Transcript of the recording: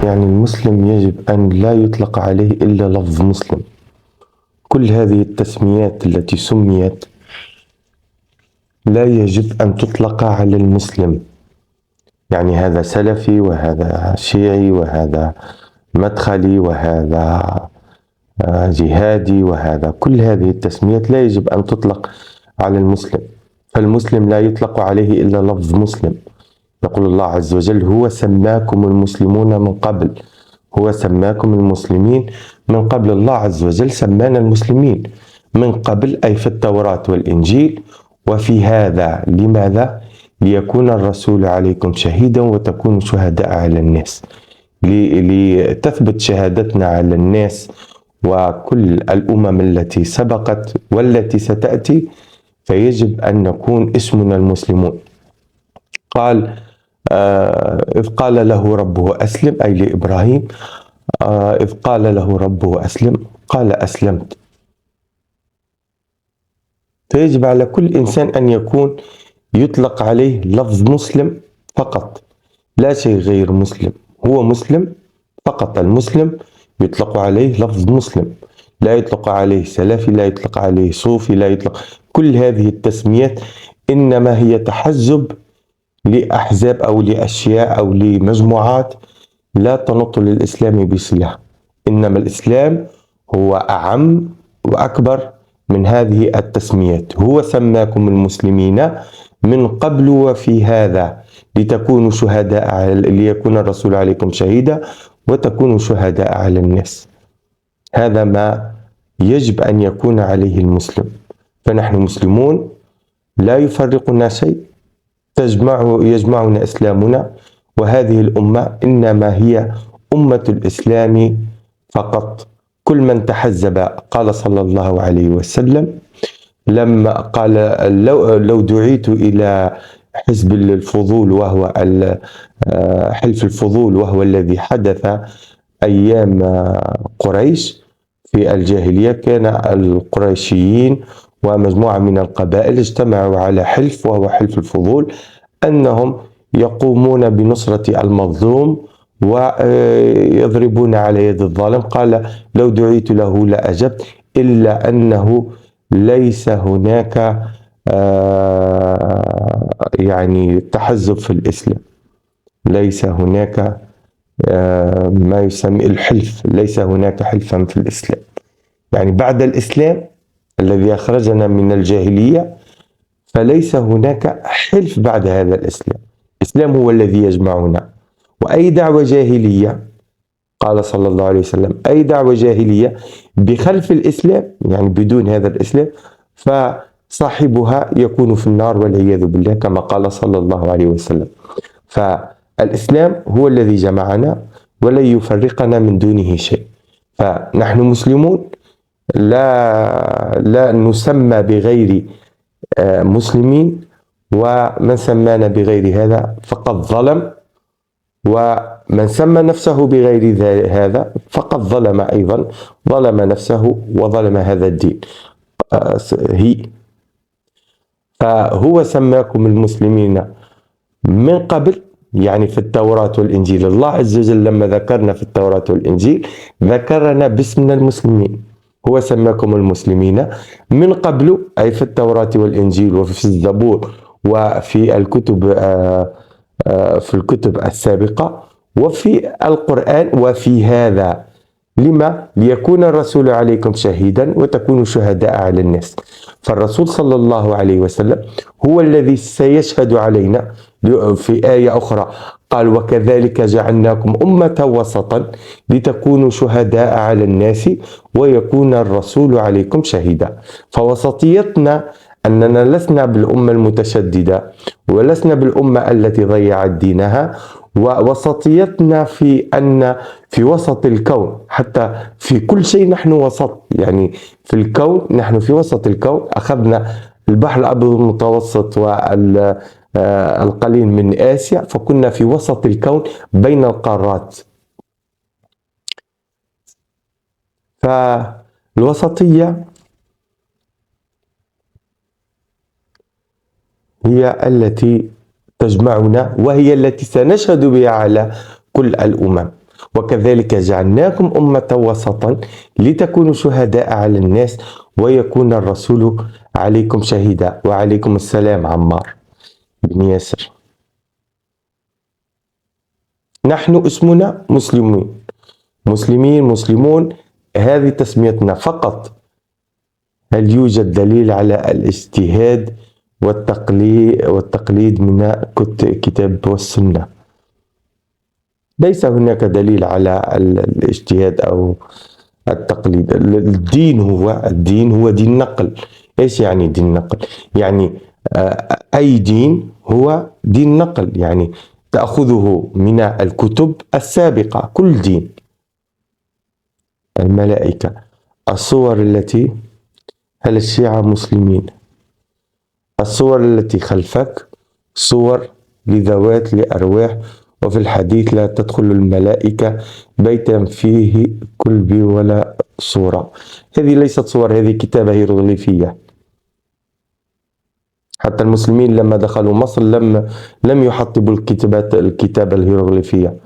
يعني المسلم يجب أن لا يطلق عليه إلا لفظ مسلم. كل هذه التسميات التي سميت لا يجب أن تطلق على المسلم، يعني هذا سلفي وهذا شيعي وهذا مدخلي وهذا جهادي وهذا، كل هذه التسميات لا يجب أن تطلق على المسلم. فالمسلم لا يطلق عليه إلا لفظ مسلم. يقول الله عز وجل: هو سماكم المسلمون من قبل. هو سماكم المسلمين من قبل. الله عز وجل سمانا المسلمين من قبل، أي في التوراة والإنجيل وفي هذا. لماذا؟ ليكون الرسول عليكم شهيدا وتكونوا شهداء على الناس. لتثبت شهادتنا على الناس وكل الأمم التي سبقت والتي ستأتي، فيجب أن نكون اسمنا المسلمون. قال إذ قال له ربه أسلم، أي لإبراهيم. إذ قال له ربه أسلم قال أسلمت. فيجب على كل إنسان أن يكون يطلق عليه لفظ مسلم فقط، لا شيء غير مسلم. هو مسلم فقط. المسلم يطلق عليه لفظ مسلم، لا يطلق عليه سلفي، لا يطلق عليه صوفي، لا يطلق. كل هذه التسميات إنما هي تحزب لأحزاب أو لأشياء أو لمجموعات لا تنط للإسلام بصلة. إنما الإسلام هو أعم وأكبر من هذه التسميات. هو سماكم المسلمين من قبل وفي هذا لتكونوا شهداء، ليكون الرسول عليكم شهيدا وتكونوا شهداء على الناس. هذا ما يجب أن يكون عليه المسلم. فنحن مسلمون، لا يفرقنا شيء، يجمعنا إسلامنا. وهذه الأمة إنما هي أمة الإسلام فقط. كل من تحزب، قال صلى الله عليه وسلم لما قال: لو دعيت إلى حزب الفضول، وهو حلف الفضول، وهو الذي حدث أيام قريش في الجاهلية. كان القريشيين ومجموعة من القبائل اجتمعوا على حلف، وهو حلف الفضول، أنهم يقومون بنصرة المظلوم ويضربون على يد الظالم. قال: لو دعيت له لأجبت، إلا أنه ليس هناك يعني تحزب في الإسلام. ليس هناك ما يسمى الحلف، ليس هناك حلفا في الإسلام. يعني بعد الإسلام الذي أخرجنا من الجاهلية، فليس هناك حلف بعد هذا الإسلام. الإسلام هو الذي يجمعنا. وأي دعوة جاهلية، قال صلى الله عليه وسلم: أي دعوة جاهلية بخلف الإسلام، يعني بدون هذا الإسلام، فصاحبها يكون في النار والعياذ بالله، كما قال صلى الله عليه وسلم. فالإسلام هو الذي جمعنا ولن يفرقنا من دونه شيء. فنحن مسلمون، لا نسمى بغير مسلمين، ومن سمانا بغير هذا فقد ظلم، ومن سمى نفسه بغير هذا فقد ظلم أيضا، ظلم نفسه وظلم هذا الدين. فهو سماكم المسلمين من قبل، يعني في التوراة والإنجيل. الله عز وجل لما ذكرنا في التوراة والإنجيل ذكرنا باسمنا المسلمين. هو سماكم المسلمين من قبل، أي في التوراة والإنجيل وفي الزبور وفي الكتب السابقة وفي القرآن وفي هذا. لما؟ ليكون الرسول عليكم شهيدا وتكونوا شهداء على الناس. فالرسول صلى الله عليه وسلم هو الذي سيشهد علينا. في آية أخرى قال: وكذلك جعلناكم أمة وسطا لتكونوا شهداء على الناس ويكون الرسول عليكم شهيدا. فوسطيتنا أننا لسنا بالأمة المتشددة، ولسنا بالأمة التي ضيعت دينها. ووسطيتنا في أن في وسط الكون، حتى في كل شيء نحن وسط. يعني في الكون نحن في وسط الكون. أخذنا البحر الأبيض المتوسط والقليل من آسيا، فكنا في وسط الكون بين القارات. فالوسطية هي التي تجمعنا، وهي التي سنشهد بها على كل الأمم. وكذلك جعلناكم أمة وسطا لتكونوا شهداء على الناس ويكون الرسول عليكم شهيدا. وعليكم السلام عمار بن ياسر. نحن اسمنا مسلمون، مسلمين، مسلمون، هذه تسميتنا فقط. هل يوجد دليل على الاجتهاد والتقليد من الكتاب والسنة؟ ليس هناك دليل على الاجتهاد أو التقليد. الدين هو دين نقل. إيش يعني دين نقل؟ يعني أي دين هو دين نقل، يعني تأخذه من الكتب السابقة. كل دين، الملائكة، الصور التي، هل الشيعة مسلمين؟ الصور التي خلفك صور لذوات لأرواح، وفي الحديث لا تدخل الملائكة بيتا فيه كلب ولا صورة. هذه ليست صور، هذه كتابة هيروغليفية. حتى المسلمين لما دخلوا مصر لم يحطبوا الكتابة الهيروغليفية،